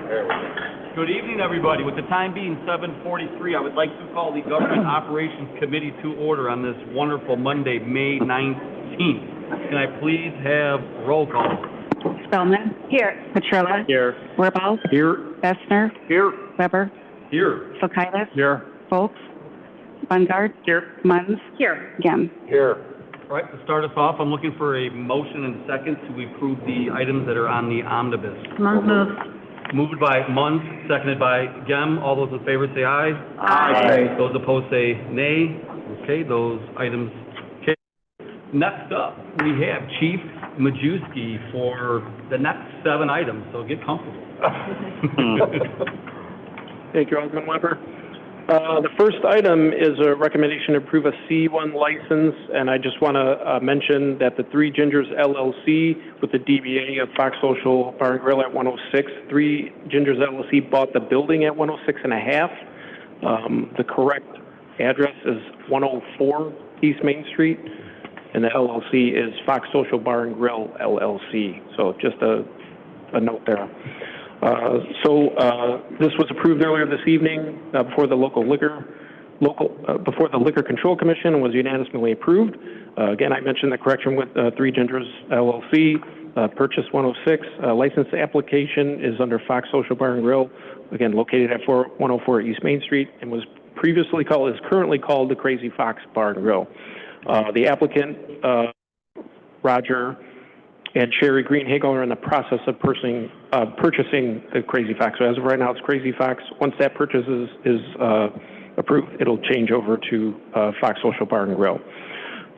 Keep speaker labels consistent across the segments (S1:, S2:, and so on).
S1: Good evening, everybody. With the time being 7:43, I would like to call the Government Operations Committee to order on this wonderful Monday, May 19th. Can I please have roll call?
S2: Spellman. Here. Petrilla.
S1: Here.
S2: Wirball.
S1: Here.
S2: Bessner.
S1: Here.
S2: Weber.
S1: Here.
S2: Sokaitis.
S1: Here.
S2: Folks. Bungard.
S1: Here.
S2: Munns. Here. Gem.
S1: Here. All right, to start us off, I'm looking for a motion and second to approve the items that are on the omnibus.
S2: Munns moves.
S1: Moved by Munns, seconded by Gem. All those in favor say aye.
S2: Aye.
S1: Those opposed say nay. Okay, those items. Okay. Next up, we have Chief Majewski for the next 7 items, so get comfortable.
S3: Thank you, Alderman Weber. The first item is a recommendation to approve a C1 license, and I just want to mention that the Three Gingers LLC with the DBA of Fox Social Bar and Grill at 106, Three Gingers LLC bought the building at 106 and a half. The correct address is 104 East Main Street, and the LLC is Fox Social Bar and Grill LLC. So just a note there. This was approved earlier this evening before the Liquor Control Commission and was unanimously approved. Again, I mentioned the correction with Three Gingers LLC, purchase 106. License application is under Fox Social Bar and Grill, again located at 104 East Main Street, and was previously called, is currently called the Crazy Fox Bar and Grill. The applicant, Roger and Sherry Greenhagel, are in the process of purchasing the Crazy Fox. So as of right now, it's Crazy Fox. Once that purchase is approved, it'll change over to Fox Social Bar and Grill.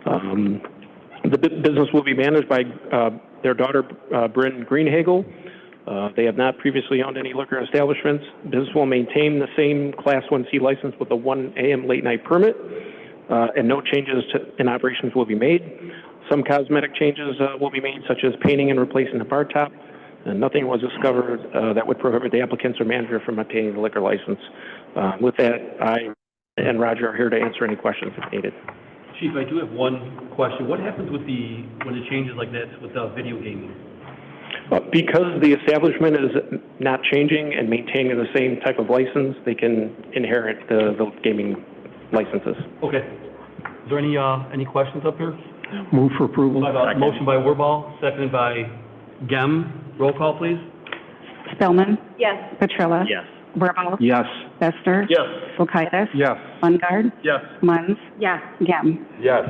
S3: The business will be managed by their daughter, Bryn Greenhagel. They have not previously owned any liquor establishments. Business will maintain the same Class 1C license with a 1 a.m. late night permit, and no changes in operations will be made. Some cosmetic changes will be made, such as painting and replacing the bar top. And nothing was discovered that would prohibit the applicants or manager from obtaining the liquor license. With that, I and Roger are here to answer any questions if needed.
S1: Chief, I do have one question. What happens with when it changes like that with video gaming?
S3: Because the establishment is not changing and maintaining the same type of license, they can inherit the gaming licenses.
S1: Okay. Is there any questions up here?
S4: Move for approval.
S1: Motion by Wirball, seconded by Gem. Roll call, please.
S2: Spellman.
S5: Yes.
S2: Petrilla.
S1: Yes.
S2: Wirball.
S4: Yes.
S2: Bessner.
S1: Yes.
S2: Sokaitis.
S4: Yes.
S2: Bungard.
S1: Yes.
S2: Munns.
S5: Yes.
S2: Gem.
S4: Yes.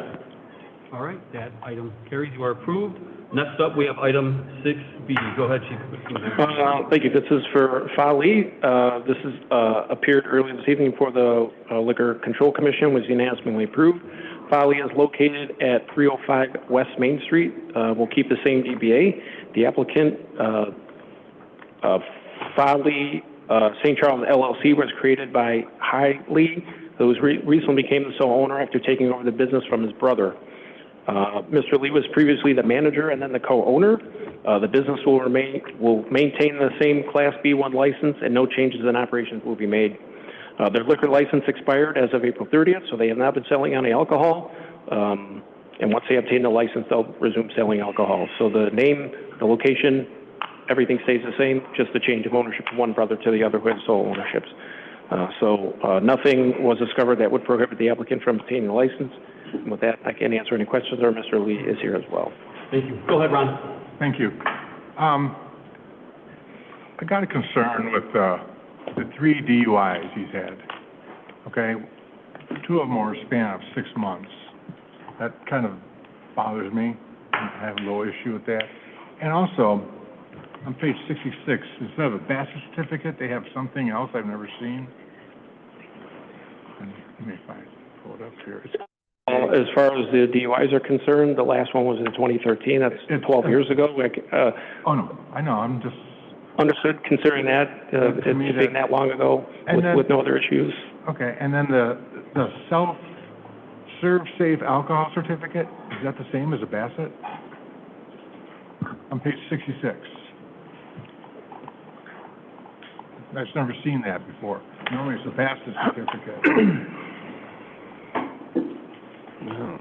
S1: All right, that item carries. You are approved. Next up, we have item 6B. Go ahead, Chief.
S3: Thank you. This is for Fali. This is appeared earlier this evening before the Liquor Control Commission, was unanimously approved. Fali is located at 305 West Main Street. We'll keep the same DBA. The applicant, Fali St.Charles LLC, was created by Hai Lee, who recently became the sole owner after taking over the business from his brother. Mr. Lee was previously the manager and then the co-owner. The business will maintain the same Class B1 license, and no changes in operations will be made. Their liquor license expired as of April 30th, so they have not been selling any alcohol. And once they obtain the license, they'll resume selling alcohol. So the name, the location, everything stays the same, just the change of ownership from one brother to the other who had sole ownerships. Nothing was discovered that would prohibit the applicant from obtaining the license. And with that, I can answer any questions, or Mr. Lee is here as well.
S1: Thank you. Go ahead, Ron.
S4: Thank you. I got a concern with the 3 DUIs he's had. Okay, 2 of them were a span of 6 months. That kind of bothers me. I have a little issue with that. And also, on page 66, instead of a bachelor's certificate, they have something else I've never seen. And let me pull it up here.
S3: As far as the DUIs are concerned, the last one was in 2013. That's 12 years ago.
S4: Oh, no, I know. I'm just...
S3: Understood, considering that, it's being that long ago with no other issues.
S4: Okay, and then the self-serve safe alcohol certificate, is that the same as a Bassett? On page 66. I've never seen that before. Normally it's a Bassett certificate.
S3: No.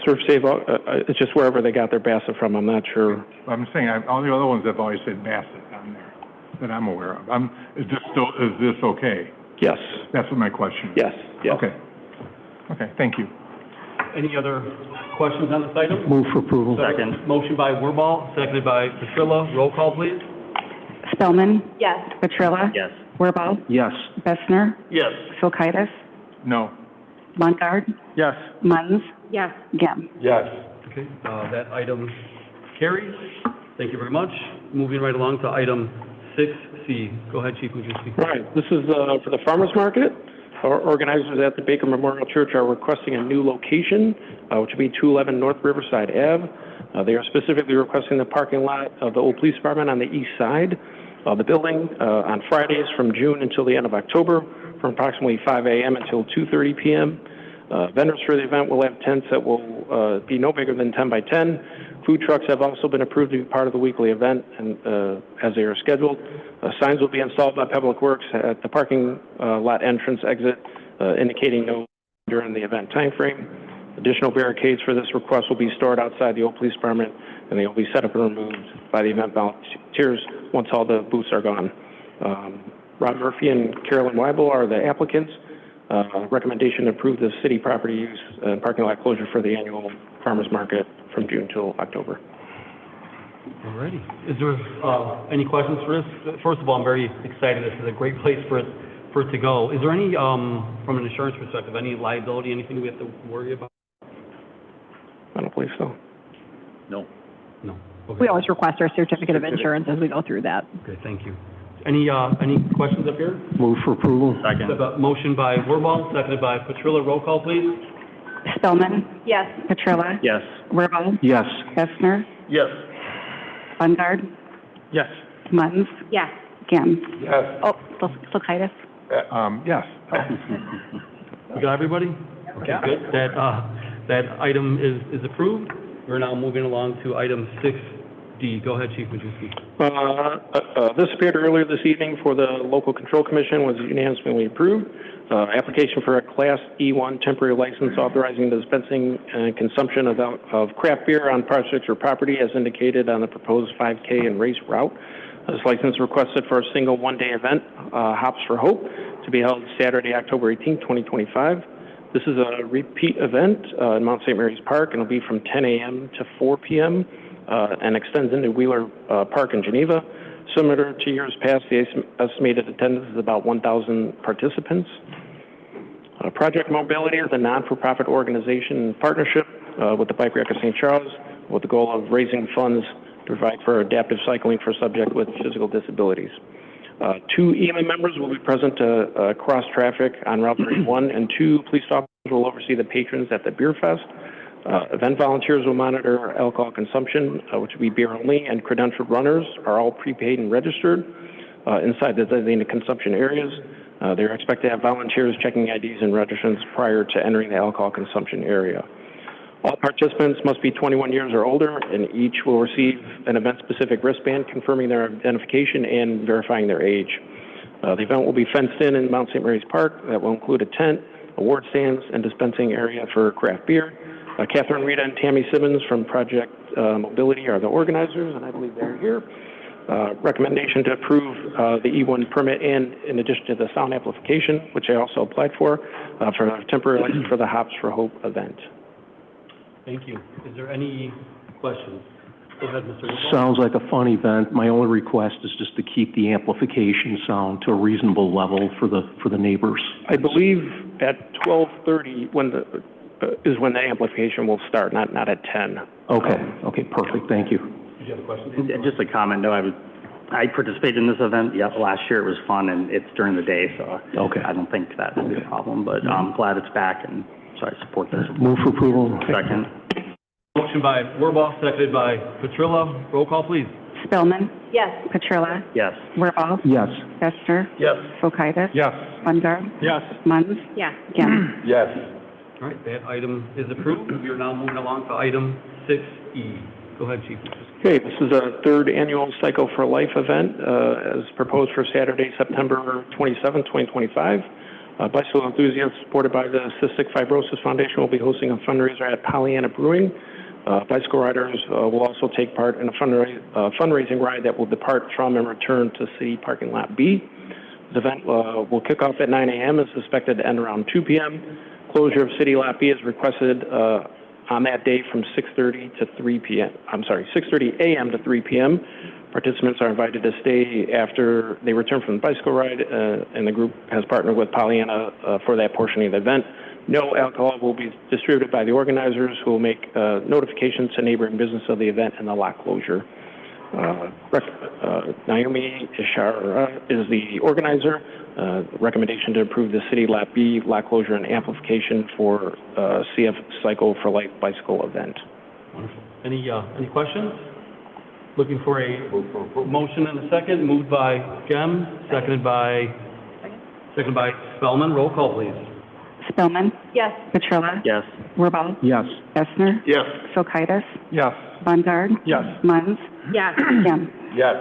S3: Surf Safe, it's just wherever they got their Bassett from. I'm not sure.
S4: I'm saying, all the other ones have always said Bassett on there, that I'm aware of. Is this okay?
S3: Yes.
S4: That's what my question is.
S3: Yes. Yes.
S4: Okay. Okay, thank you.
S1: Any other questions on this item?
S5: Move for approval.
S1: Second. Motion by Wirball, seconded by Petrilla. Roll call, please.
S2: Spellman,
S6: Yes.
S2: Petrilla.
S1: Yes.
S2: Wirball,
S5: Yes.
S2: Bessner,
S1: Yes.
S2: Kulkaitis,
S4: No.
S2: Mungard,
S5: Yes.
S2: Munns,
S6: Yes.
S2: Gem.
S1: Yes. Okay, that item carries. Thank you very much. Moving right along to item 6C. Go ahead, Chief Majewski.
S3: Right, this is for the farmer's market. Our organizers at the Baker Memorial Church are requesting a new location, which will be 211 North Riverside Ave. They are specifically requesting the parking lot of the old police department on the east side of the building on Fridays from June until the end of October, from approximately 5 a.m. until 2:30 p.m. Vendors for the event will have tents that will be no bigger than 10 by 10. Food trucks have also been approved to be part of the weekly event, and as they are scheduled. Signs will be installed by Public Works at the parking lot entrance exit, indicating no during the event time frame. Additional barricades for this request will be stored outside the old police department, and they will be set up and removed by the event volunteers once all the booths are gone. Rob Murphy and Carolyn Weibel are the applicants. Recommendation to approve the city property use and parking lot closure for the annual farmers market from June till October.
S1: All righty. Is there any questions for this? First of all, I'm very excited. This is a great place for it to go. Is there any, from an insurance perspective, any liability, anything we have to worry about?
S3: I don't believe so.
S1: No. No. Okay.
S6: We always request our certificate of insurance as we go through that.
S1: Okay, thank you. Any questions up here?
S5: Move for approval.
S1: Second. Motion by Wirball, seconded by Petrilla. Roll call, please.
S2: Spellman,
S6: Yes.
S2: Petrilla.
S1: Yes.
S2: Wirball,
S5: Yes.
S2: Bessner,
S1: Yes.
S2: Mungard,
S5: Yes.
S2: Munns,
S6: Yes.
S2: Gem.
S4: Yes.
S2: Oh, Kulkaitis.
S4: Yes.
S1: We got everybody? Okay, good. That item is approved. We're now moving along to item 6D. Go ahead, Chief Majewski.
S3: This appeared earlier this evening for the Local Control Commission, was unanimously approved. Application for a Class E1 temporary license authorizing the dispensing and consumption of craft beer on projects or property as indicated on the proposed 5K and race route. This license requested for a single one-day event, Hops for Hope, to be held Saturday, October 18, 2025. This is a repeat event in Mount St. Mary's Park, and it'll be from 10 a.m. to 4 p.m. And extends into Wheeler Park in Geneva. Similar to years past, the estimated attendance is about 1,000 participants. Project Mobility is a non-for-profit organization in partnership with the Bike Rack of St. Charles with the goal of raising funds to provide for adaptive cycling for subjects with physical disabilities. 2 EMA members will be present to cross traffic on Route 31, and 2 police officers will oversee the patrons at the Beer Fest. Event volunteers will monitor alcohol consumption, which will be beer only, and credentialed runners are all prepaid and registered inside the designated consumption areas. They're expected to have volunteers checking IDs and registrations prior to entering the alcohol consumption area. All participants must be 21 years or older, and each will receive an event-specific wristband confirming their identification and verifying their age. The event will be fenced in Mount St. Mary's Park. That will include a tent, award stands, and dispensing area for craft beer. Catherine Rita and Tammy Simmons from Project Mobility are the organizers, and I believe they're here. Recommendation to approve the E1 permit and in addition to the sound amplification, which I also applied for a temporary license for the Hops for Hope event.
S1: Thank you. Is there any questions? Go ahead, Mr. Wirball.
S5: Sounds like a fun event. My only request is just to keep the amplification sound to a reasonable level for the neighbors.
S3: I believe at 12:30 is when the amplification will start, not at 10.
S5: Okay. Okay, perfect. Thank you.
S1: Did you have a question?
S7: And just a comment, no, I participated in this event, last year it was fun, and it's during the day, so
S5: Okay.
S7: I don't think that will be a problem, but I'm glad it's back, and so I support this.
S5: Move for approval.
S7: Second.
S1: Motion by Wirball, seconded by Petrilla. Roll call, please.
S2: Spellman,
S6: Yes.
S2: Petrilla,
S7: Yes.
S2: Wirball,
S5: Yes.
S2: Bessner,
S1: Yes.
S2: Kulkaitis,
S4: Yes.
S2: Mungard,
S4: Yes.
S2: Munns,
S6: Yes.
S2: Gem.
S4: Yes.
S1: All right, that item is approved. We are now moving along to item 6E. Go ahead, Chief.
S3: Okay, this is a 3rd annual Cycle for Life event as proposed for Saturday, September 27, 2025. Bicycle enthusiasts supported by the Cystic Fibrosis Foundation will be hosting a fundraiser at Pollyanna Brewing. Bicycle riders will also take part in a fundraising ride that will depart from and return to City Parking Lot B. The event will kick off at 9 a.m. and is expected to end around 2 p.m. Closure of City Lot B is requested on that day from 6:30 to 3 p.m. 6:30 a.m. to 3 p.m. Participants are invited to stay after they return from the bicycle ride, and the group has partnered with Pollyanna for that portion of the event. No alcohol will be distributed by the organizers, who will make notifications to neighboring business of the event and the lot closure. Naomi Ishara is the organizer. Recommendation to approve the City Lot B lot closure and amplification for CF Cycle for Life bicycle event.
S1: Wonderful. Any questions? Looking for a motion and a second. Moved by Gem, seconded by Spellman. Roll call, please.
S2: Spellman.
S6: Yes.
S2: Petrilla.
S7: Yes.
S2: Wirball.
S5: Yes.
S2: Essner.
S4: Yes.
S2: Kulkaitis.
S4: Yes.
S2: Von Guard.
S4: Yes.
S2: Munns.
S6: Yes.
S2: Gem.
S4: Yes.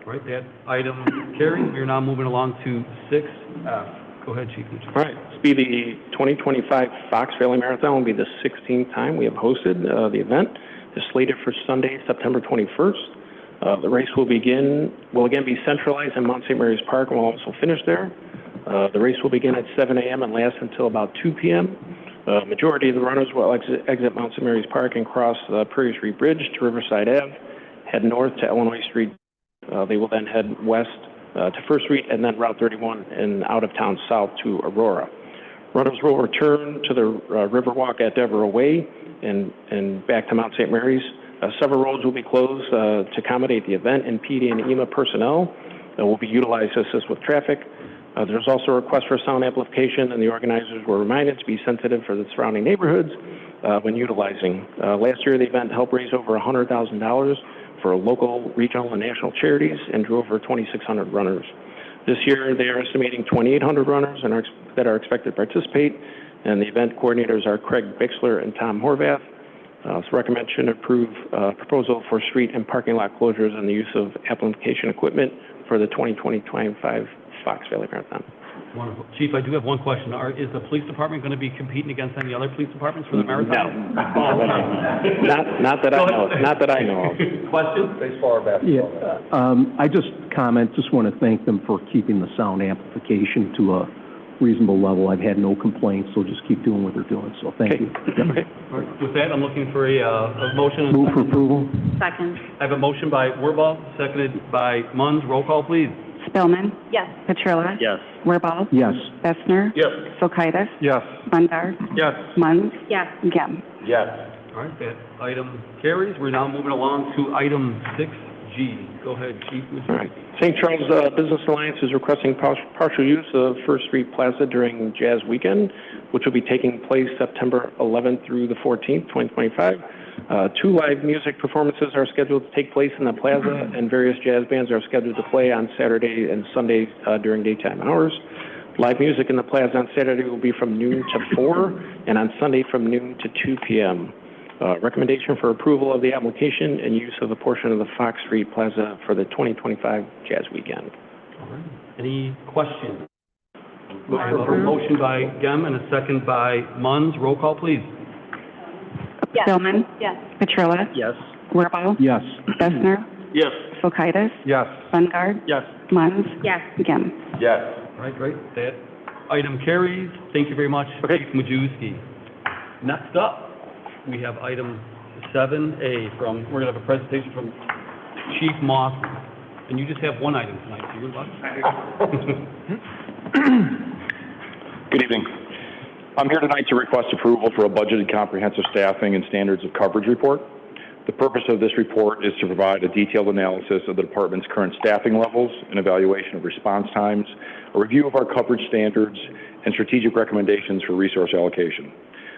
S1: All right, that item carries. We are now moving along to 6F. Go ahead, Chief.
S3: All right, this will be the 2025 Fox Valley Marathon. Will be the 16th time we have hosted the event. It's slated for Sunday, September 21st. The race will again be centralized in Mount St. Mary's Park and will also finish there. The race will begin at 7 a.m. and last until about 2 p.m. Majority of the runners will exit Mount St. Mary's Park and cross Prairie Street Bridge to Riverside Ave, head north to Illinois Street. They will then head west to First Street and then Route 31 and out of town south to Aurora. Runners will return to the Riverwalk at Devereux Way and back to Mount St. Mary's. Several roads will be closed to accommodate the event, and PD and EMA personnel will be utilized to assist with traffic. There's also a request for sound amplification, and the organizers were reminded to be sensitive for the surrounding neighborhoods when utilizing. Last year, the event helped raise over $100,000 for local, regional, and national charities and drew over 2,600 runners. This year, they are estimating 2,800 runners that are expected to participate, and the event coordinators are Craig Bixler and Tom Horvath. Recommendation to approve proposal for street and parking lot closures and the use of amplification equipment for the 2020-25 Fox Valley Marathon.
S1: Wonderful. Chief, I do have one question. Is the police department going to be competing against any other police departments for the marathon?
S3: No. Not that I know. Not that I know of.
S1: Questions?
S4: Baseball or basketball?
S5: Yeah, I just want to thank them for keeping the sound amplification to a reasonable level. I've had no complaints, so just keep doing what they're doing, so thank you.
S3: Okay.
S1: All right. With that, I'm looking for a motion. And
S5: Move for approval?
S2: Second.
S1: I have a motion by Wirball, seconded by Munns. Roll call, please.
S2: Spellman.
S6: Yes.
S2: Petrilla.
S7: Yes.
S2: Wirball.
S5: Yes.
S2: Essner.
S4: Yes.
S2: Kulkaitis.
S4: Yes.
S2: Von Guard.
S4: Yes.
S2: Munns.
S6: Yes.
S2: Gem.
S4: Yes.
S1: All right, that item carries. We're now moving along to item 6G. Go ahead, Chief.
S3: All right. St. Charles Business Alliance is requesting partial use of First Street Plaza during Jazz Weekend, which will be taking place September 11th through the 14th, 2025. 2 live music performances are scheduled to take place in the plaza, and various jazz bands are scheduled to play on Saturday and Sunday during daytime hours. Live music in the plaza on Saturday will be from noon to 4, and on Sunday from noon to 2 p.m. Recommendation for approval of the application and use of a portion of the Fox Street Plaza for the 2025 Jazz Weekend.
S1: All right. Any questions? I have a motion by Gem and a second by Munns. Roll call, please.
S6: Yes.
S2: Spellman.
S6: Yes.
S2: Petrilla.
S7: Yes.
S2: Wirball.
S5: Yes.
S2: Essner.
S4: Yes.
S2: Kulkaitis.
S4: Yes.
S2: Von Guard.
S4: Yes.
S2: Munns.
S6: Yes.
S2: Gem.
S4: Yes.
S1: All right, great. That item carries. Thank you very much, Chief Majewski. Next up, we have item 7A we're going to have a presentation from Chief Moss. And you just have one item tonight, so you're lucky.
S8: Good evening. I'm here tonight to request approval for a budgeted comprehensive staffing and standards of coverage report. The purpose of this report is to provide a detailed analysis of the department's current staffing levels, an evaluation of response times, a review of our coverage standards, and strategic recommendations for resource allocation.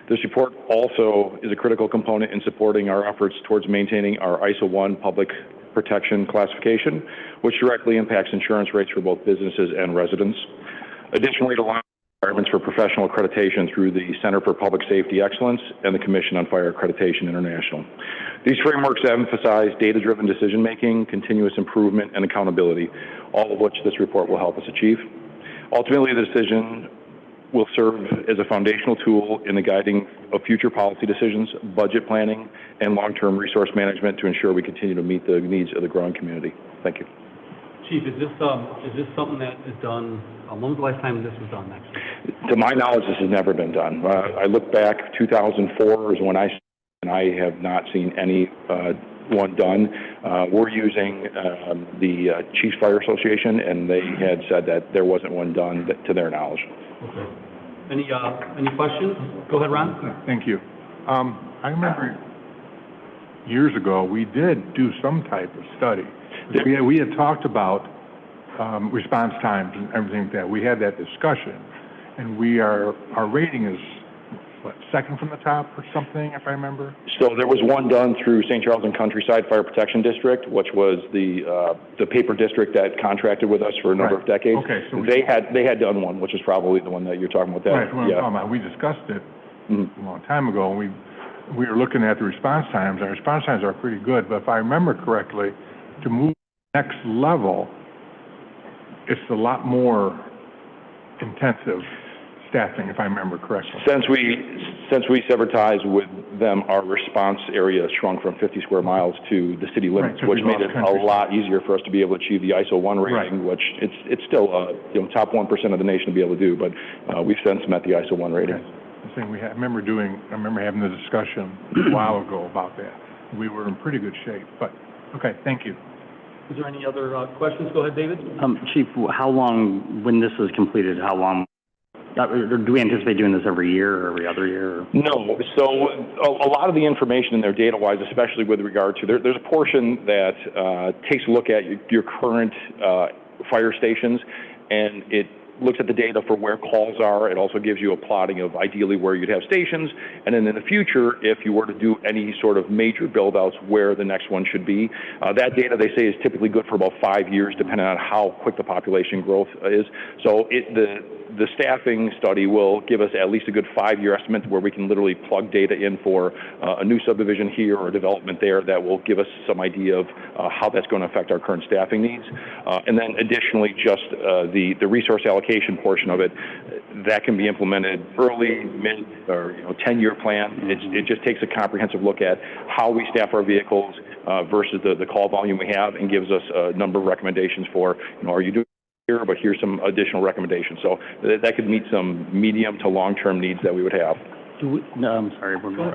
S8: This report also is a critical component in supporting our efforts towards maintaining our ISO 1 public protection classification, which directly impacts insurance rates for both businesses and residents. Additionally, it aligns requirements for professional accreditation through the Center for Public Safety Excellence and the Commission on Fire Accreditation International. These frameworks emphasize data-driven decision-making, continuous improvement, and accountability, all of which this report will help us achieve. Ultimately, the decision will serve as a foundational tool in the guiding of future policy decisions, budget planning, and long-term resource management to ensure we continue to meet the needs of the growing community. Thank you.
S1: Chief, is this something that is done, when was the last time this was done, actually?
S8: To my knowledge, this has never been done. I look back, 2004 is when I have not seen any one done. We're using the Chiefs Fire Association, and they had said that there wasn't one done to their knowledge.
S1: Okay. Any questions? Go ahead, Ron.
S4: Thank you. I remember years ago, we did do some type of study. We had talked about response times and everything like that. We had that discussion, and our rating is, what, second from the top or something, if I remember?
S8: So there was one done through St. Charles and Countryside Fire Protection District, which was the paper district that contracted with us for a number of decades.
S4: Okay, so
S8: they had done one, which is probably the one that you're talking about.
S4: Right, what I'm talking about. We discussed it a long time ago, and we were looking at the response times. Our response times are pretty good, but if I remember correctly, to move to the next level, it's a lot more intensive staffing, if I remember correctly.
S8: Since we severed ties with them, our response area shrunk from 50 square miles to the city limits,
S4: Right,
S8: which made it a lot easier for us to be able to achieve the ISO 1 rating, which it's still top 1% of the nation to be able to do, but we've since met the ISO 1 rating.
S4: Okay. I remember having the discussion a while ago about that. We were in pretty good shape, but okay, thank you.
S1: Is there any other questions? Go ahead, David.
S7: Chief, how long, when this is completed, how long, do we anticipate doing this every year or every other year? Or?
S8: No. So a lot of the information in there data-wise, especially with regard to, there's a portion that takes a look at your current fire stations, and it looks at the data for where calls are. It also gives you a plotting of ideally where you'd have stations, and then in the future, if you were to do any sort of major build-outs, where the next one should be. That data, they say, is typically good for about 5 years, depending on how quick the population growth is. So the staffing study will give us at least a good 5-year estimate where we can literally plug data in for a new subdivision here or a development there that will give us some idea of how that's going to affect our current staffing needs. And then additionally, just the resource allocation portion of it, that can be implemented early, mid, or 10-year plan. It just takes a comprehensive look at how we staff our vehicles versus the call volume we have, and gives us a number of recommendations for, are you doing here, but here's some additional recommendations. So that could meet some medium to long-term needs that we would have.
S7: I'm sorry, one more.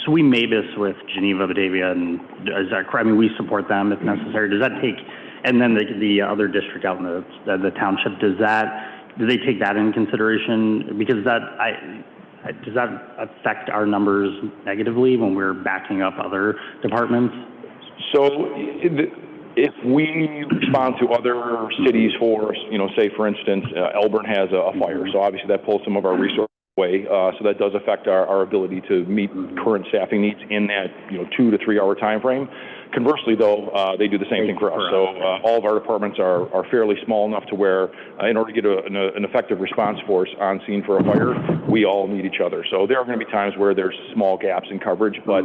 S7: So we made this with Geneva, Batavia, and is that correct? I mean, we support them if necessary. Does that take, and then the other district out in the township, do they take that into consideration? Because does that affect our numbers negatively when we're backing up other departments?
S8: So if we respond to other cities for, say, for instance, Elburn has a fire, so obviously that pulls some of our resources away, so that does affect our ability to meet current staffing needs in that 2 to 3 hour time frame. Conversely, though, they do the same thing for us. So all of our departments are fairly small enough to where, in order to get an effective response force on scene for a fire, we all need each other. So there are going to be times where there's small gaps in coverage, but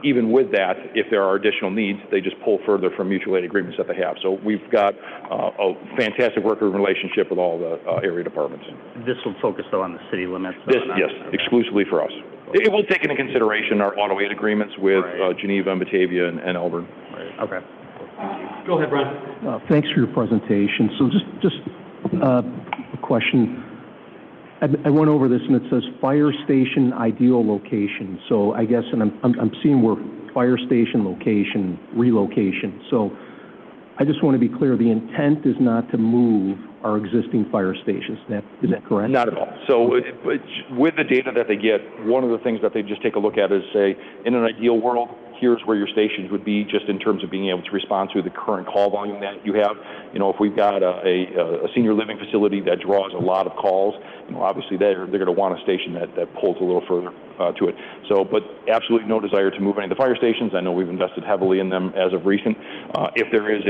S8: even with that, if there are additional needs, they just pull further from mutual aid agreements that they have. So we've got a fantastic working relationship with all the area departments.
S7: This will focus, though, on the city limits?
S8: Yes, okay. Exclusively for us. It will take into consideration our auto aid agreements with Geneva and Batavia and Elburn.
S7: Right. Okay.
S1: Go ahead, Brian.
S5: Thanks for your presentation. So just a question. I went over this, and it says fire station ideal location. So I guess, and I'm seeing where fire station location, relocation. So I just want to be clear, the intent is not to move our existing fire stations. Is that correct?
S8: Not at all. So with the data that they get, one of the things that they just take a look at is, say, in an ideal world, here's where your stations would be, just in terms of being able to respond to the current call volume that you have. If we've got a senior living facility that draws a lot of calls, obviously they're going to want a station that pulls a little further to it. So, but absolutely no desire to move any of the fire stations. I know we've invested heavily in them as of recent. If there is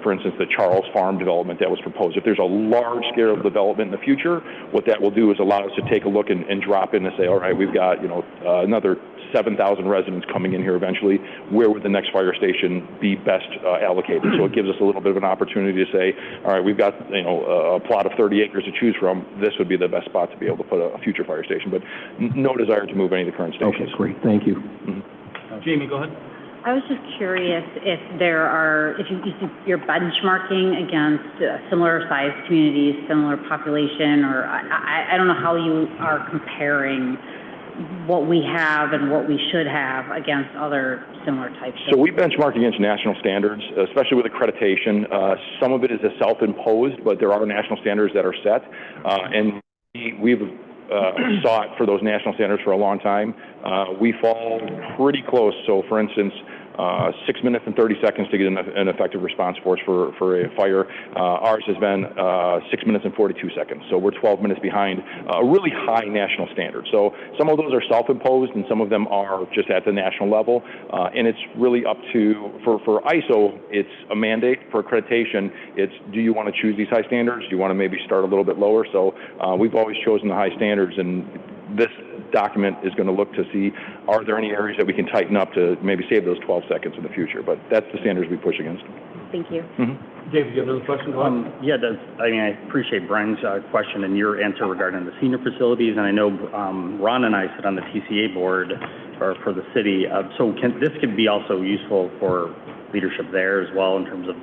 S8: for instance, the Charles Farm development that was proposed those. If there's a large-scale development in the future, what that will do is allow us to take a look and drop in and say, all right, we've got, another 7,000 residents coming in here eventually. Where would the next fire station be best allocated? So it gives us a little bit of an opportunity to say, all right, we've got, a plot of 30 acres to choose from. This would be the best spot to be able to put a future fire station, but no desire to move any of the current stations.
S5: Okay, great, thank you.
S1: Jamie, go ahead.
S6: I was just curious if you're benchmarking against similar sized communities, similar population, or I don't know how you are comparing what we have and what we should have against other similar types of...
S8: So we benchmark against national standards, especially with accreditation. Some of it is a self-imposed, but there are national standards that are set, and we've sought for those national standards for a long time. We fall pretty close. So, for instance, 6 minutes and 30 seconds to get an effective response force for a fire. Ours has been 6 minutes and 42 seconds. So we're 12 minutes behind a really high national standard. So some of those are self-imposed and some of them are just at the national level. And it's really up to, for ISO, it's a mandate. For accreditation, it's do you want to choose these high standards? Do you want to maybe start a little bit lower? So we've always chosen the high standards, and this document is going to look to see, are there any areas that we can tighten up to maybe save those 12 seconds in the future? But that's the standards we push against.
S6: Thank you.
S1: David, do you have another question?
S7: Yeah, I appreciate Brian's question and your answer regarding the senior facilities, and I know Ron and I sit on the TCA board for the city. So this could be also useful for leadership there as well in terms of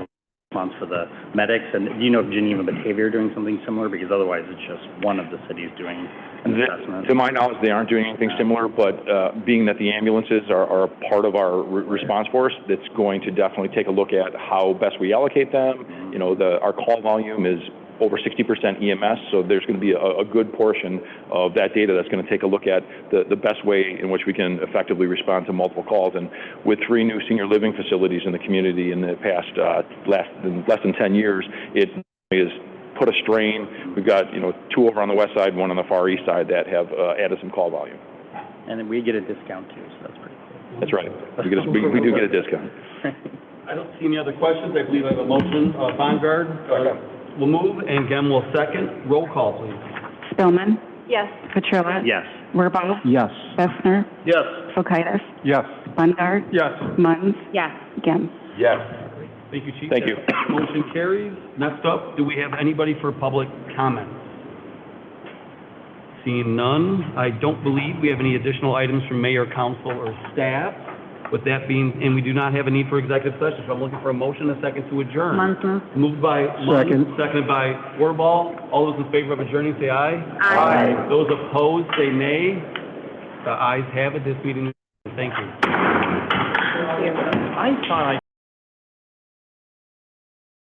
S7: response for the medics. And do you know if Geneva and Batavia are doing something similar? Because otherwise it's just one of the cities doing an assessment.
S8: To my knowledge, they aren't doing anything similar, but being that the ambulances are a part of our response force, that's going to definitely take a look at how best we allocate them. Our call volume is over 60% EMS, so there's going to be a good portion of that data that's going to take a look at the best way in which we can effectively respond to multiple calls. And with 3 new senior living facilities in the community in the past less than 10 years, it is put a strain. We've got 2 over on the west side, 1 on the far east side that have added some call volume.
S7: And then we get a discount too, so that's pretty cool.
S8: That's right. We do get a discount.
S1: I don't see any other questions. I believe I have a motion. Bongard will move and Gem will second. Roll call, please.
S2: Spillman.
S6: Yes.
S2: Petrilla.
S7: Yes.
S2: Wirball.
S5: Yes.
S2: Bessner.
S1: Yes.
S2: Fokitis.
S4: Yes.
S2: Bungard.
S4: Yes.
S2: Munns.
S6: Yes.
S2: Gem.
S8: Yes.
S1: Thank you, Chief.
S8: Thank you.
S1: Motion carries. Next up, do we have anybody for public comments? Seeing none, I don't believe we have any additional items from mayor, council, or staff. With that being, and we do not have a need for executive session, so I'm looking for a motion and a second to adjourn.
S6: Munns move.
S1: Moved by Munns,
S5: Second.
S1: seconded by Wirball. All those in favor of adjourning, say aye.
S6: Aye.
S1: Those opposed, say nay. The ayes have it. This meeting is, thank you.
S6: Thank you.
S7: I thought I